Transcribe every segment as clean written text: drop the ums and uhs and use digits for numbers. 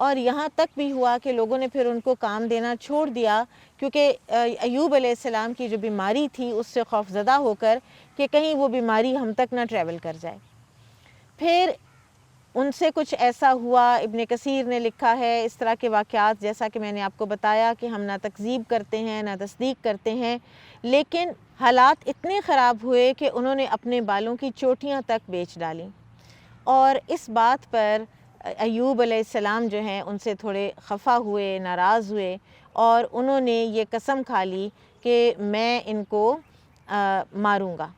اور یہاں تک بھی ہوا کہ لوگوں نے پھر ان کو کام دینا چھوڑ دیا، کیونکہ ایوب علیہ السلام کی جو بیماری تھی اس سے خوف زدہ ہو کر کہ کہیں وہ بیماری ہم تک نہ ٹریول کر جائے۔ پھر ان سے کچھ ایسا ہوا، ابن کثیر نے لکھا ہے اس طرح کے واقعات، جیسا کہ میں نے آپ کو بتایا کہ ہم نہ تکذیب کرتے ہیں نہ تصدیق کرتے ہیں، لیکن حالات اتنے خراب ہوئے کہ انہوں نے اپنے بالوں کی چوٹیاں تک بیچ ڈالیں، اور اس بات پر ایوب علیہ السلام جو ہیں ان سے تھوڑے خفا ہوئے، ناراض ہوئے، اور انہوں نے یہ قسم کھا لی کہ میں ان کو ماروں گا۔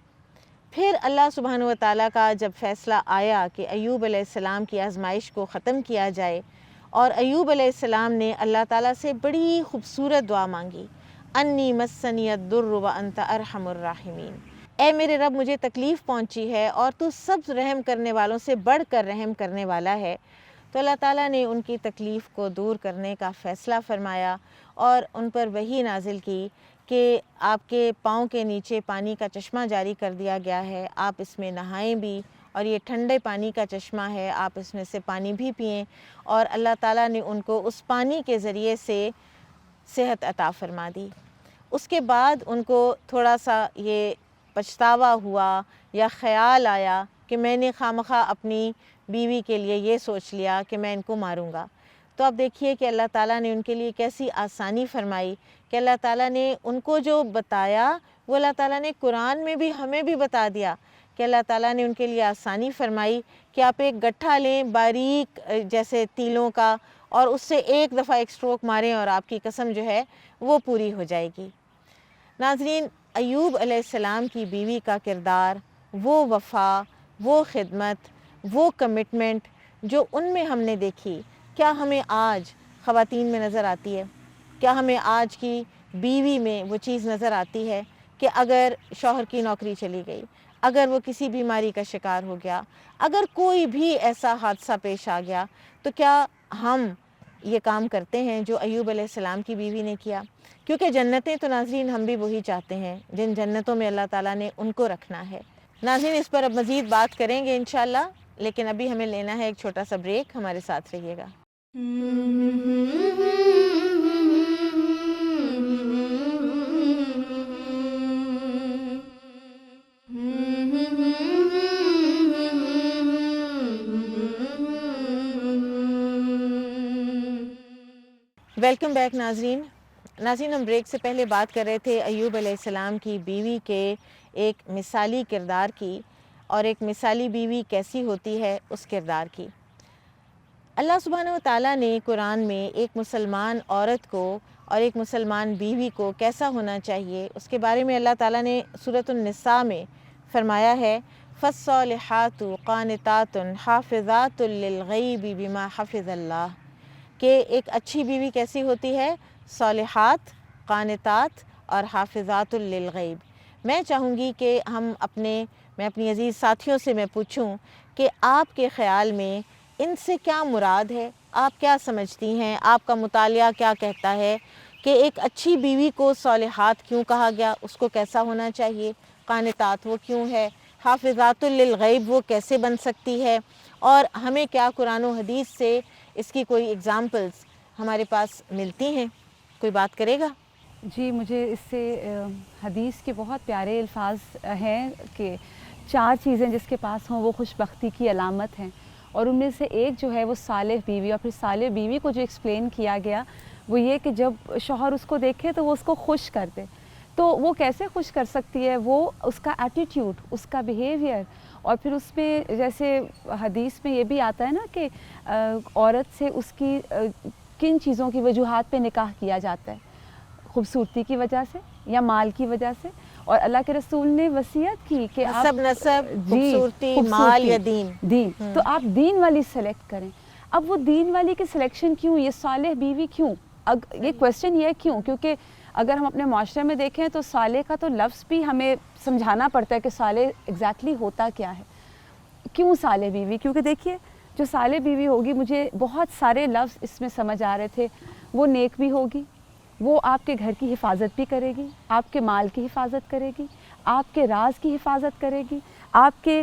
پھر اللہ سبحانہ و تعالیٰ کا جب فیصلہ آیا کہ ایوب علیہ السلام کی آزمائش کو ختم کیا جائے، اور ایوب علیہ السلام نے اللہ تعالیٰ سے بڑی خوبصورت دعا مانگی، انی مسنی الضر وانت ارحم الراحمین، اے میرے رب مجھے تکلیف پہنچی ہے اور تو سب رحم کرنے والوں سے بڑھ کر رحم کرنے والا ہے۔ تو اللہ تعالیٰ نے ان کی تکلیف کو دور کرنے کا فیصلہ فرمایا اور ان پر وحی نازل کی کہ آپ کے پاؤں کے نیچے پانی کا چشمہ جاری کر دیا گیا ہے، آپ اس میں نہائیں بھی، اور یہ ٹھنڈے پانی کا چشمہ ہے، آپ اس میں سے پانی بھی پئیں، اور اللہ تعالیٰ نے ان کو اس پانی کے ذریعے سے صحت عطا فرما دی۔ اس کے بعد ان کو تھوڑا سا یہ پچھتاوا ہوا یا خیال آیا کہ میں نے خواہ اپنی بیوی کے لیے یہ سوچ لیا کہ میں ان کو ماروں گا۔ تو اب دیکھیے کہ اللہ تعالیٰ نے ان کے لیے کیسی آسانی فرمائی کہ اللہ تعالیٰ نے ان کو جو بتایا وہ اللہ تعالیٰ نے قرآن میں بھی ہمیں بھی بتا دیا کہ اللہ تعالیٰ نے ان کے لیے آسانی فرمائی کہ آپ ایک گٹھا لیں باریک جیسے تیلوں کا، اور اس سے ایک دفعہ ایک سٹروک ماریں اور آپ کی قسم جو ہے وہ پوری ہو جائے گی۔ ناظرین، ایوب علیہ السلام کی بیوی کا کردار، وہ وفا، وہ خدمت، وہ کمٹمنٹ جو ان میں ہم نے دیکھی، کیا ہمیں آج خواتین میں نظر آتی ہے؟ کیا ہمیں آج کی بیوی میں وہ چیز نظر آتی ہے کہ اگر شوہر کی نوکری چلی گئی، اگر وہ کسی بیماری کا شکار ہو گیا، اگر کوئی بھی ایسا حادثہ پیش آ گیا، تو کیا ہم یہ کام کرتے ہیں جو ایوب علیہ السلام کی بیوی نے کیا؟ کیونکہ جنتیں تو ناظرین ہم بھی وہی چاہتے ہیں جن جنتوں میں اللہ تعالیٰ نے ان کو رکھنا ہے۔ ناظرین اس پر اب مزید بات کریں گے انشاءاللہ، لیکن ابھی ہمیں لینا ہے ایک چھوٹا سا بریک، ہمارے ساتھ رہیے گا۔ ویلکم بیک ناظرین، ہم بریک سے پہلے بات کر رہے تھے ایوب علیہ السلام کی بیوی کے ایک مثالی کردار کی، اور ایک مثالی بیوی کیسی ہوتی ہے اس کردار کی۔ اللہ سبحانہ و تعالیٰ نے قرآن میں ایک مسلمان عورت کو اور ایک مسلمان بیوی کو کیسا ہونا چاہیے اس کے بارے میں اللہ تعالیٰ نے سورۃ النساء میں فرمایا ہے، فالصالحات قانتات حافظات للغیب بما حفظ اللہ، کہ ایک اچھی بیوی کیسی ہوتی ہے؟ صالحات، قانتات اور حافظات للغیب۔ میں چاہوں گی کہ میں اپنی عزیز ساتھیوں سے میں پوچھوں کہ آپ کے خیال میں ان سے کیا مراد ہے؟ آپ کیا سمجھتی ہیں؟ آپ کا مطالعہ کیا کہتا ہے کہ ایک اچھی بیوی کو صالحات کیوں کہا گیا؟ اس کو کیسا ہونا چاہیے؟ قانتات وہ کیوں ہے؟ حافظات للغیب وہ کیسے بن سکتی ہے؟ اور ہمیں کیا قرآن و حدیث سے اس کی کوئی اگزامپلز ہمارے پاس ملتی ہیں؟ کوئی بات کرے گا؟ جی، مجھے اس سے حدیث کے بہت پیارے الفاظ ہیں کہ 4 چیزیں جس کے پاس ہوں وہ خوش بختی کی علامت ہیں، اور ان میں سے ایک جو ہے وہ صالح بیوی، اور پھر صالح بیوی کو جو ایکسپلین کیا گیا وہ یہ کہ جب شوہر اس کو دیکھے تو وہ اس کو خوش کر دے۔ تو وہ کیسے خوش کر سکتی ہے؟ وہ اس کا ایٹیٹیوڈ، اس کا بیہیویئر، اور پھر اس میں جیسے حدیث میں یہ بھی آتا ہے نا کہ عورت سے اس کی کن چیزوں کی وجوہات پہ نکاح کیا جاتا ہے، خوبصورتی کی وجہ سے یا مال کی وجہ سے، اور اللہ کے رسول نے وصیت کی کہ آپ نسب، خوبصورتی، مال یا دین، تو آپ دین والی سلیکٹ کریں۔ اب وہ دین والی کی سلیکشن کیوں؟ یہ صالح بیوی کیوں؟ یہ کویسچن یہ کیوں؟ کیونکہ اگر ہم اپنے معاشرے میں دیکھیں تو صالح کا تو لفظ بھی ہمیں سمجھانا پڑتا ہے کہ صالح ایگزیکٹلی ہوتا کیا ہے۔ کیوں صالح بیوی؟ کیونکہ دیکھیے جو صالح بیوی ہوگی، مجھے بہت سارے لفظ اس میں سمجھ آ رہے تھے، وہ نیک بھی ہوگی، وہ آپ کے گھر کی حفاظت بھی کرے گی، آپ کے مال کی حفاظت کرے گی، آپ کے راز کی حفاظت کرے گی، آپ کے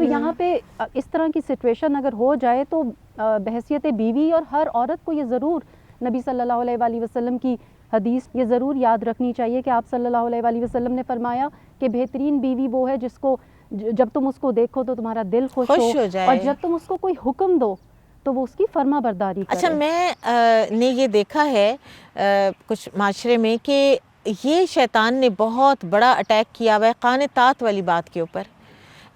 تو یہاں پہ اس طرح کی سچویشن اگر ہو جائے تو بحیثیت بیوی اور ہر عورت کو یہ ضرور نبی صلی اللہ علیہ وآلہ وسلم کی حدیث یہ ضرور یاد رکھنی چاہیے کہ آپ صلی اللہ علیہ وآلہ وسلم نے فرمایا کہ بہترین بیوی وہ ہے جس کو جب تم اس کو دیکھو تو تمہارا دل خوش ہو جائے، اور جب تم اس کو کوئی حکم دو تو وہ اس کی فرما برداری کرے۔ اچھا میں نے یہ دیکھا ہے کچھ معاشرے میں کہ یہ شیطان نے بہت بڑا اٹیک کیا ہوا ہے قانتات والی بات کے اوپر،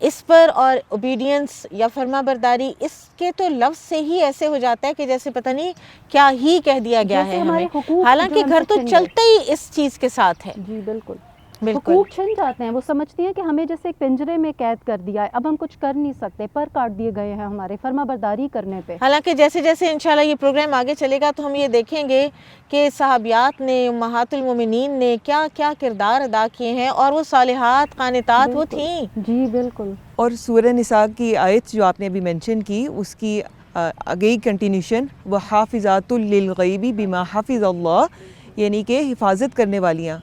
اس پر، اور اوبیڈینس یا فرما برداری اس کے تو لفظ سے ہی ایسے ہو جاتا ہے کہ جیسے پتہ نہیں کیا ہی کہہ دیا گیا ہے ہمیں، حالانکہ گھر تو چلتا ہی اس چیز کے ساتھ ہے۔ جی بالکل، بالکل حقوق چھن جاتے ہیں، وہ سمجھتی ہیں کہ ہمیں جیسے ایک پنجرے میں قید کر دیا ہے، اب ہم کچھ کر نہیں سکتے، پر کاٹ دیے گئے ہیں ہمارے فرما برداری کرنے پہ۔ حالانکہ جیسے جیسے انشاءاللہ یہ پروگرام آگے چلے گا تو ہم یہ دیکھیں گے کہ صحابیات نے، امہات المومنین نے کیا کیا کردار ادا کیے ہیں، اور وہ صالحات قانتات وہ تھیں۔ جی بالکل۔ اور سورہ نساء کی آیت جو آپ نے ابھی منشن کی، اس کی آگئی کنٹینیوشن وَحَافِظَاتٌ لِلْغَیْبِ بِمَا حَفِظَ اللَّهُ، یعنی کہ حفاظت کرنے والیاں،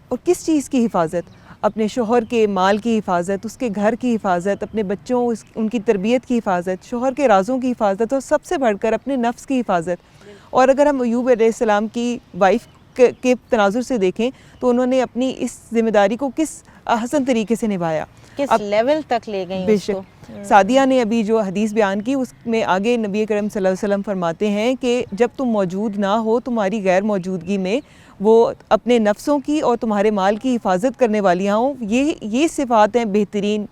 اور کس چیز کی حفاظت؟ اپنے شوہر کے مال کی حفاظت، اس کے گھر کی حفاظت، اپنے بچوں ان کی تربیت کی حفاظت، شوہر کے رازوں کی حفاظت، اور سب سے بڑھ کر اپنے نفس کی حفاظت۔ اور اگر ہم ایوب علیہ السلام کی وائف کے تناظر سے دیکھیں تو انہوں نے اپنی اس ذمہ داری کو کس حسن طریقے سے نبھایا، کس لیول تک لے گئیں بے اس کو۔ شک سعدیہ نے ابھی جو حدیث بیان کی اس میں آگے نبی کریم صلی اللہ علیہ وسلم فرماتے ہیں کہ جب تم موجود نہ ہو، تمہاری غیر موجودگی میں وہ اپنے نفسوں کی اور تمہارے مال کی حفاظت کرنے والیاں ہوں، یہ صفات ہیں بہترین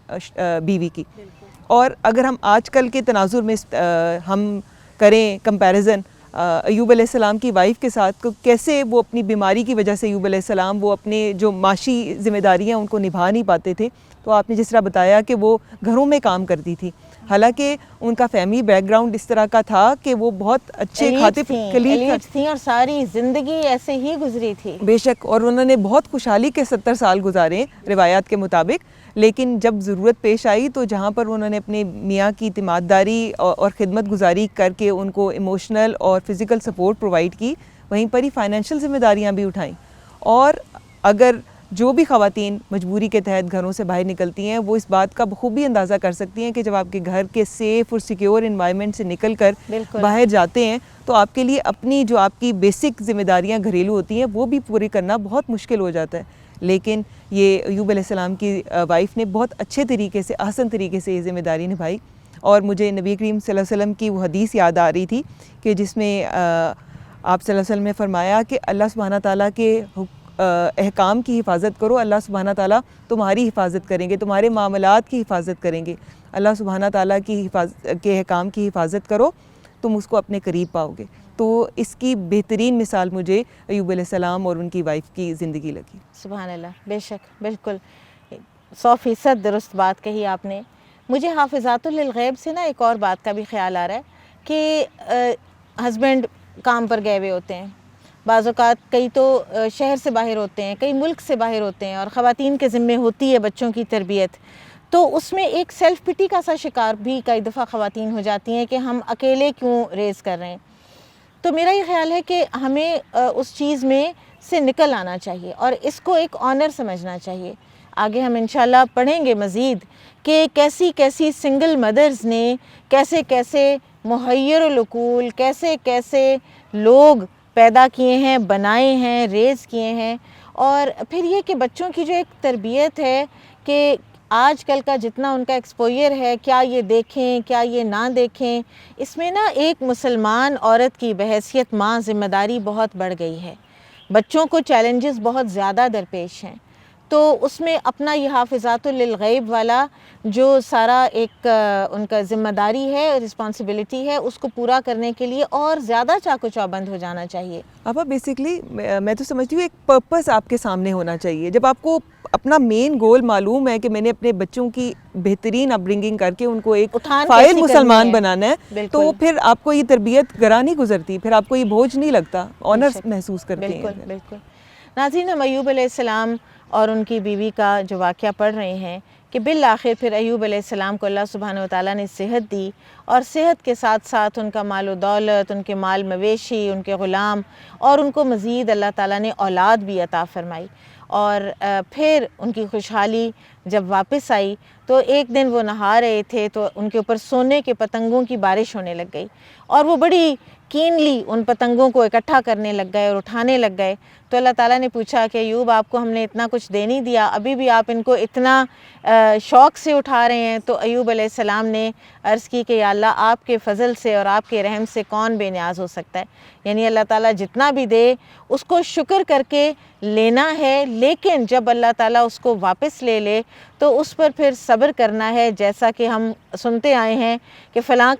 بیوی کی۔ اور اگر ہم آج کل کے تناظر میں ہم کریں کمپیریزن ایوب علیہ السلام کی وائف کے ساتھ، تو کیسے وہ اپنی بیماری کی وجہ سے ایوب علیہ السلام وہ اپنے جو معاشی ذمہ داریاں ان کو نبھا نہیں پاتے تھے، تو آپ نے جس طرح بتایا کہ وہ گھروں میں کام کرتی تھی، حالانکہ ان کا فیملی بیک گراؤنڈ اس طرح کا تھا کہ وہ بہت اچھے کھاتے ایلیٹ تھیں اور ساری زندگی ایسے ہی گزری تھی۔ بے شک، اور انہوں نے بہت خوشحالی کے 70 سال گزارے روایات کے مطابق، لیکن جب ضرورت پیش آئی تو جہاں پر انہوں نے اپنے میاں کی اعتمادداری اور خدمت گزاری کر کے ان کو ایموشنل اور فزیکل سپورٹ پرووائڈ کی، وہیں پر ہی فائنینشیل ذمہ داریاں بھی اٹھائیں۔ اور اگر جو بھی خواتین مجبوری کے تحت گھروں سے باہر نکلتی ہیں وہ اس بات کا بخوبی اندازہ کر سکتی ہیں کہ جب آپ کے گھر کے سیف اور سیکیور انوائرمنٹ سے نکل کر باہر جاتے ہیں تو آپ کے لیے اپنی جو آپ کی بیسک ذمہ داریاں گھریلو ہوتی ہیں وہ بھی پوری کرنا بہت مشکل ہو جاتا ہے، لیکن یہ ایوب علیہ السلام کی وائف نے بہت اچھے طریقے سے، احسن طریقے سے یہ ذمہ داری نبھائی۔ اور مجھے نبی کریم صلی اللہ علیہ وسلم کی وہ حدیث یاد آ رہی تھی کہ جس میں آپ صلی اللہ علیہ وسلم نے فرمایا کہ اللہ سبحانہ تعالیٰ کے احکام کی حفاظت کرو، اللہ سبحانہ تعالیٰ تمہاری حفاظت کریں گے، تمہارے معاملات کی حفاظت کریں گے۔ اللہ سبحانہ تعالیٰ کے احکام کی حفاظت کرو، تم اس کو اپنے قریب پاؤ گے۔ تو اس کی بہترین مثال مجھے ایوب علیہ السلام اور ان کی وائف کی زندگی لگی۔ سبحان اللہ، بے شک، بالکل 100% درست بات کہی آپ نے۔ مجھے حافظات للغیب سے نا ایک اور بات کا بھی خیال آ رہا ہے کہ ہسبینڈ کام پر گئے ہوئے ہوتے ہیں، بعض اوقات کئی تو شہر سے باہر ہوتے ہیں، کئی ملک سے باہر ہوتے ہیں، اور خواتین کے ذمے ہوتی ہے بچوں کی تربیت، تو اس میں ایک سیلف پٹی کا سا شکار بھی کئی دفعہ خواتین ہو جاتی ہیں کہ ہم اکیلے کیوں ریز کر رہے ہیں۔ تو میرا یہ خیال ہے کہ ہمیں اس چیز میں سے نکل آنا چاہیے اور اس کو ایک آنر سمجھنا چاہیے۔ آگے ہم انشاءاللہ پڑھیں گے مزید کہ کیسی کیسی سنگل مدرز نے کیسے کیسے محیر العقول، کیسے کیسے لوگ پیدا کیے ہیں، بنائے ہیں، ریز کیے ہیں۔ اور پھر یہ کہ بچوں کی جو ایک تربیت ہے کہ آج کل کا جتنا ان کا ایکسپوئر ہے، کیا یہ دیکھیں کیا یہ نہ دیکھیں، اس میں نا ایک مسلمان عورت کی بحیثیت ماں ذمہ داری بہت بڑھ گئی ہے۔ بچوں کو چیلنجز بہت زیادہ درپیش ہیں، تو اس میں اپنا یہ حافظات للغیب والا جو سارا ایک ان کا ذمہ داری ہے، رسپانسبلٹی ہے، اس کو پورا کرنے کے لیے اور زیادہ چاقو چوبند ہو جانا چاہیے۔ ابا بیسکلی میں تو سمجھتی ہوں ایک پرپس آپ کے سامنے ہونا چاہیے۔ جب آپ کو اپنا مین گول معلوم ہے کہ میں نے اپنے بچوں کی بہترین اپ برنگنگ کر کے ان کو ایک فائل مسلمان بنانا ہے، تو پھر آپ کو یہ تربیت گراں نہیں گزرتی، پھر آپ کو یہ بوجھ نہیں لگتا، آنر محسوس کرتے ہیں۔ بالکل بالکل۔ ناظرین، ہم ایوب علیہ السلام اور ان کی بیوی کا جو واقعہ پڑھ رہے ہیں کہ بالآخر پھر ایوب علیہ السلام کو اللہ سبحانہ وتعالیٰ نے صحت دی، اور صحت کے ساتھ ساتھ ان کا مال و دولت، ان کے مال مویشی، ان کے غلام، اور ان کو مزید اللہ تعالیٰ نے اولاد بھی عطا فرمائی، اور پھر ان کی خوشحالی جب واپس آئی تو ایک دن وہ نہا رہے تھے تو ان کے اوپر سونے کے پتنگوں کی بارش ہونے لگ گئی، اور وہ بڑی کینلی ان پتنگوں کو اکٹھا کرنے لگ گئے اور اٹھانے لگ گئے. تو اللہ تعالیٰ نے پوچھا کہ ایوب آپ کو ہم نے اتنا کچھ دے نہیں دیا، ابھی بھی آپ ان کو اتنا شوق سے اٹھا رہے ہیں؟ تو ایوب علیہ السلام نے عرض کی کہ یا اللہ آپ کے فضل سے اور آپ کے رحم سے کون بے نیاز ہو سکتا ہے. یعنی اللہ تعالیٰ جتنا بھی دے اس کو شکر کر کے لینا ہے، لیکن جب اللہ تعالیٰ اس کو واپس لے لے تو اس پر پھر صبر کرنا ہے. جیسا کہ ہم سنتے آئے ہیں کہ فلاں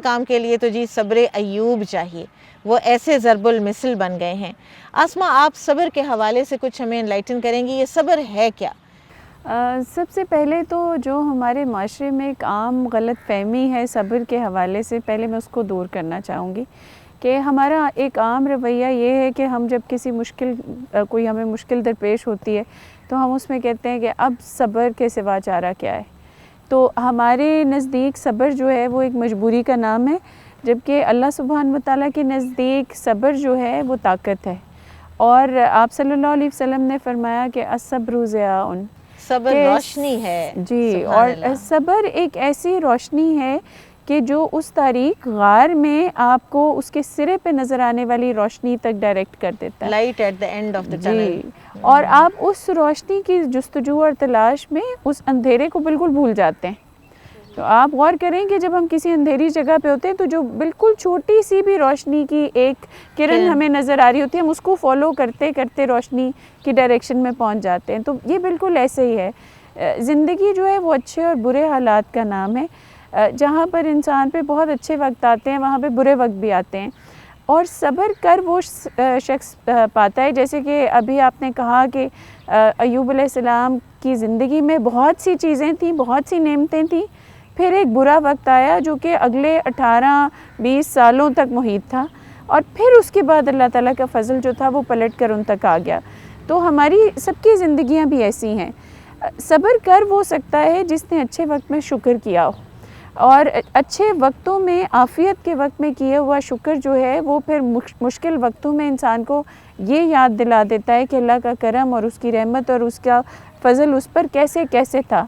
کام کے لیے تو جی صبر ایوب چاہیے، وہ ایسے ضرب المثل بن گئے ہیں. آسمہ آپ صبر کے حوالے سے کچھ ہمیں انلائٹن کریں گی، یہ صبر ہے کیا؟ سب سے پہلے تو جو ہمارے معاشرے میں ایک عام غلط فہمی ہے صبر کے حوالے سے، پہلے میں اس کو دور کرنا چاہوں گی کہ ہمارا ایک عام رویہ یہ ہے کہ ہم جب کسی کوئی ہمیں مشکل درپیش ہوتی ہے تو ہم اس میں کہتے ہیں کہ اب صبر کے سوا چارہ کیا ہے. تو ہمارے نزدیک صبر جو ہے وہ ایک مجبوری کا نام ہے، جبکہ اللہ سبحانہ وتعالیٰ کے نزدیک صبر جو ہے وہ طاقت ہے. اور آپ صلی اللہ علیہ وسلم نے فرمایا کہ الصبر ضیاء، صبر روشنی ہے. جی، اور صبر ایک ایسی روشنی ہے کہ جو اس تاریک غار میں آپ کو اس کے سرے پہ نظر آنے والی روشنی تک ڈائریکٹ کر دیتا ہے. Light at the end of the tunnel. جی، اور آپ اس روشنی کی جستجو اور تلاش میں اس اندھیرے کو بالکل بھول جاتے ہیں. تو آپ غور کریں کہ جب ہم کسی اندھیری جگہ پہ ہوتے ہیں تو جو بالکل چھوٹی سی بھی روشنی کی ایک کرن ہمیں نظر آ رہی ہوتی ہے، ہم اس کو فالو کرتے کرتے روشنی کی ڈائریکشن میں پہنچ جاتے ہیں. تو یہ بالکل ایسے ہی ہے. زندگی جو ہے وہ اچھے اور برے حالات کا نام ہے. جہاں پر انسان پہ بہت اچھے وقت آتے ہیں وہاں پہ برے وقت بھی آتے ہیں، اور صبر کر وہ شخص پاتا ہے. جیسے کہ ابھی آپ نے کہا کہ ایوب علیہ السلام کی زندگی میں بہت سی چیزیں تھیں، بہت سی نعمتیں تھیں، پھر ایک برا وقت آیا جو کہ اگلے 18-20 سالوں تک محیط تھا، اور پھر اس کے بعد اللہ تعالیٰ کا فضل جو تھا وہ پلٹ کر ان تک آ گیا. تو ہماری سب کی زندگیاں بھی ایسی ہیں. صبر کر وہ سکتا ہے جس نے اچھے وقت میں شکر کیا ہو، اور اچھے وقتوں میں عافیت کے وقت میں کیا ہوا شکر جو ہے وہ پھر مشکل وقتوں میں انسان کو یہ یاد دلا دیتا ہے کہ اللہ کا کرم اور اس کی رحمت اور اس کا فضل اس پر کیسے کیسے تھا.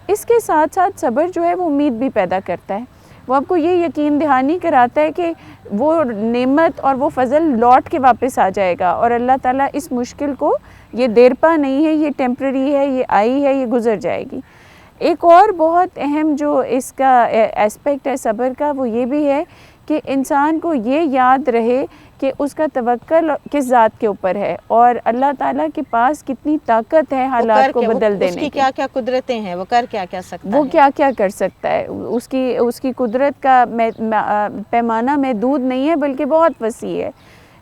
اس کے ساتھ ساتھ صبر جو ہے وہ امید بھی پیدا کرتا ہے. وہ آپ کو یہ یقین دہانی کراتا ہے کہ وہ نعمت اور وہ فضل لوٹ کے واپس آ جائے گا، اور اللہ تعالیٰ اس مشکل کو، یہ دیرپا نہیں ہے، یہ ٹیمپرری ہے، یہ آئی ہے، یہ گزر جائے گی. ایک اور بہت اہم جو اس کا ایسپیکٹ ہے صبر کا، وہ یہ بھی ہے کہ انسان کو یہ یاد رہے کہ اس کا توکل کس ذات کے اوپر ہے، اور اللہ تعالیٰ کے پاس کتنی طاقت ہے حالات کو بدل دینے کی. اس کی کیا کیا قدرتیں ہیں، وہ کر کیا کیا سکتا ہے، وہ کیا کیا کر سکتا ہے. اس کی قدرت کا پیمانہ محدود نہیں ہے بلکہ بہت وسیع ہے.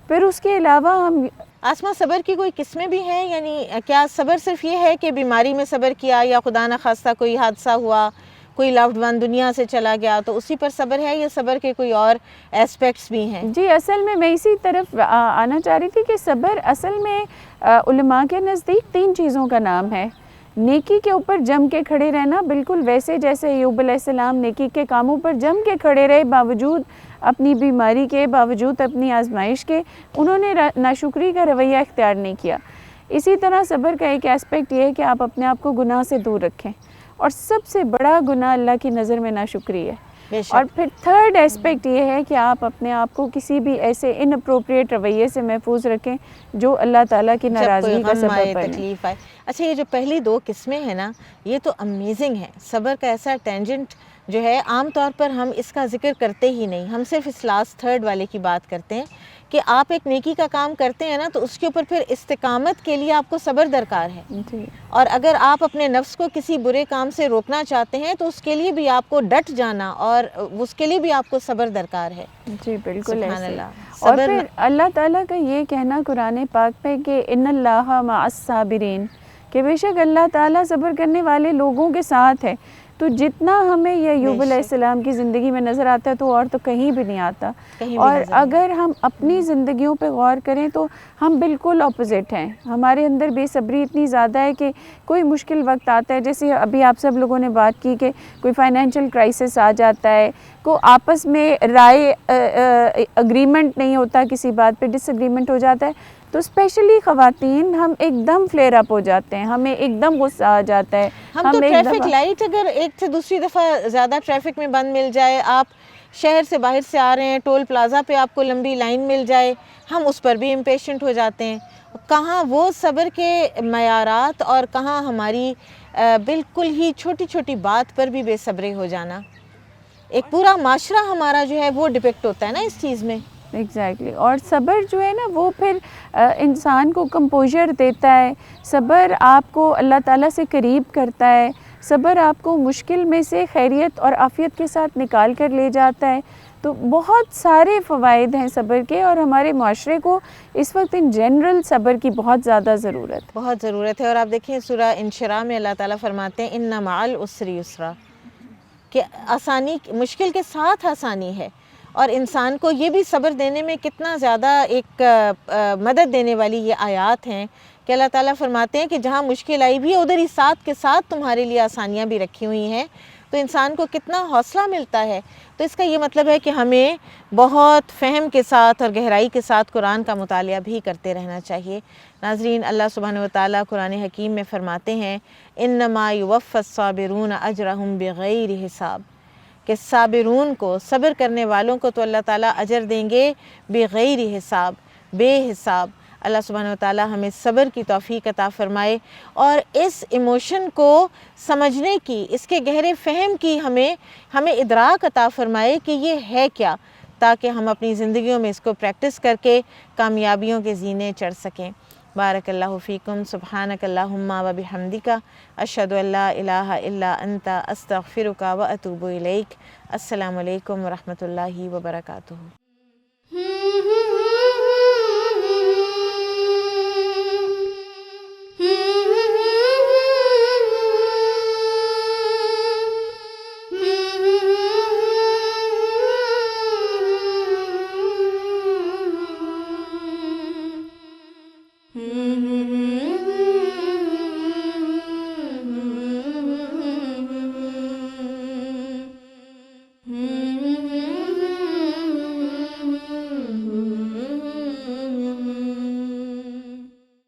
پھر اس کے علاوہ ہم آسمہ صبر کی کوئی قسمیں بھی ہیں؟ یعنی کیا صبر صرف یہ ہے کہ بیماری میں صبر کیا، یا خدا نخواستہ کوئی حادثہ ہوا، کوئی لوڈ ون دنیا سے چلا گیا تو اسی پر صبر ہے، یا صبر کے کوئی اور ایسپیکٹس بھی ہیں؟ جی، اصل میں اسی طرف آنا چاہ رہی تھی کہ صبر اصل میں علماء کے نزدیک 3 چیزوں کا نام ہے. نیکی کے اوپر جم کے کھڑے رہنا، بالکل ویسے جیسے ایوب علیہ السلام نیکی کے کاموں پر جم کے کھڑے رہے، باوجود اپنی بیماری کے، باوجود اپنی آزمائش کے انہوں نے ناشکری کا رویہ اختیار نہیں کیا. اسی طرح صبر کا ایک ایسپیکٹ یہ ہے کہ آپ اپنے آپ کو گناہ سے دور رکھیں، اور سب سے بڑا گناہ اللہ کی نظر میں ناشکری ہے. اور پھر تھرڈ ایسپیکٹ یہ ہے کہ آپ اپنے آپ کو کسی بھی ایسے ان اپروپریٹ رویے سے محفوظ رکھیں جو اللہ تعالیٰ کی ناراضگی کا سبب بنے. تکلیف آئے. اچھا، یہ جو پہلی 2 قسمیں ہیں نا، یہ تو امیزنگ ہے. صبر کا ایسا ٹینجنٹ جو ہے عام طور پر ہم اس کا ذکر کرتے ہی نہیں، ہم صرف اس لاسٹ 3rd والے کی بات کرتے ہیں کہ آپ ایک نیکی کا کام کرتے ہیں نا تو اس کے اوپر پھر استقامت کے لیے آپ کو صبر درکار ہے. جی. اور اگر آپ اپنے نفس کو کسی برے کام سے روکنا چاہتے ہیں تو اس کے لیے بھی آپ کو ڈٹ جانا، اور اس کے لیے بھی آپ کو صبر درکار ہے. جی بالکل سبحان ایسے. اللہ. اور پھر اللہ تعالیٰ کا یہ کہنا قرآن پاک میں کہ ان اللہ مع الصابرین، کہ بے شک اللہ تعالیٰ صبر کرنے والے لوگوں کے ساتھ ہے. تو جتنا ہمیں یہ ایوب علیہ السلام کی زندگی میں نظر آتا ہے تو اور تو کہیں بھی نہیں آتا. اور اگر ہم اپنی زندگیوں پہ غور کریں تو ہم بالکل اپوزٹ ہیں. ہمارے اندر بے صبری اتنی زیادہ ہے کہ کوئی مشکل وقت آتا ہے، جیسے ابھی آپ سب لوگوں نے بات کی کہ کوئی فائنینشیل کرائسس آ جاتا ہے، کو آپس میں رائے اگریمنٹ نہیں ہوتا، کسی بات پہ ڈس اگریمنٹ ہو جاتا ہے، تو اسپیشلی خواتین ہم ایک دم فلیئر اپ ہو جاتے ہیں، ہمیں ایک دم غصہ آ جاتا ہے. ہم تو ایک ٹریفک دفعہ لائٹ اگر ایک سے دوسری دفعہ زیادہ ٹریفک میں بند مل جائے، آپ شہر سے باہر سے آ رہے ہیں، ٹول پلازا پہ آپ کو لمبی لائن مل جائے، ہم اس پر بھی امپیشنٹ ہو جاتے ہیں. کہاں وہ صبر کے معیارات اور کہاں ہماری بالکل ہی چھوٹی چھوٹی بات پر بھی بے صبرے ہو جانا. ایک پورا معاشرہ ہمارا جو ہے وہ ڈپیکٹ ہوتا ہے نا اس چیز میں. ایگزیکٹلی. اور صبر جو ہے نا وہ پھر انسان کو کمپوزر دیتا ہے. صبر آپ کو اللہ تعالیٰ سے قریب کرتا ہے. صبر آپ کو مشکل میں سے خیریت اور عافیت کے ساتھ نکال کر لے جاتا ہے. تو بہت سارے فوائد ہیں صبر کے، اور ہمارے معاشرے کو اس وقت ان جنرل صبر کی بہت زیادہ ضرورت ہے. بہت ضرورت ہے. اور آپ دیکھیں سورہ انشراح میں اللہ تعالیٰ فرماتے ہیں ان مع العسر یسرا، کہ آسانی مشکل کے ساتھ آسانی ہے. اور انسان کو یہ بھی صبر دینے میں کتنا زیادہ ایک مدد دینے والی یہ آیات ہیں کہ اللہ تعالیٰ فرماتے ہیں کہ جہاں مشکل آئی بھی ہے ادھر ہی ساتھ کے ساتھ تمہارے لیے آسانیاں بھی رکھی ہوئی ہیں. تو انسان کو کتنا حوصلہ ملتا ہے. تو اس کا یہ مطلب ہے کہ ہمیں بہت فہم کے ساتھ اور گہرائی کے ساتھ قرآن کا مطالعہ بھی کرتے رہنا چاہیے. ناظرین، اللہ سبحانہ وتعالیٰ قرآن حکیم میں فرماتے ہیں انما یوفی الصابرون اجرہم بغیر حساب، کہ صابرون کو، صبر کرنے والوں کو تو اللہ تعالیٰ اجر دیں گے بغیر حساب، بے حساب. اللہ سبحانہ وتعالیٰ ہمیں صبر کی توفیق عطا فرمائے اور اس ایموشن کو سمجھنے کی، اس کے گہرے فہم کی ہمیں ادراک عطا فرمائے کہ یہ ہے کیا، تاکہ ہم اپنی زندگیوں میں اس کو پریکٹس کر کے کامیابیوں کے زینے چڑھ سکیں. بارک اللہ فیکم. سبحانک اللہم و بحمدک، اشہد ان لا الہ الا انت، استغفرک و اتوب الیک. السلام علیکم ورحمۃ اللہ وبرکاتہ.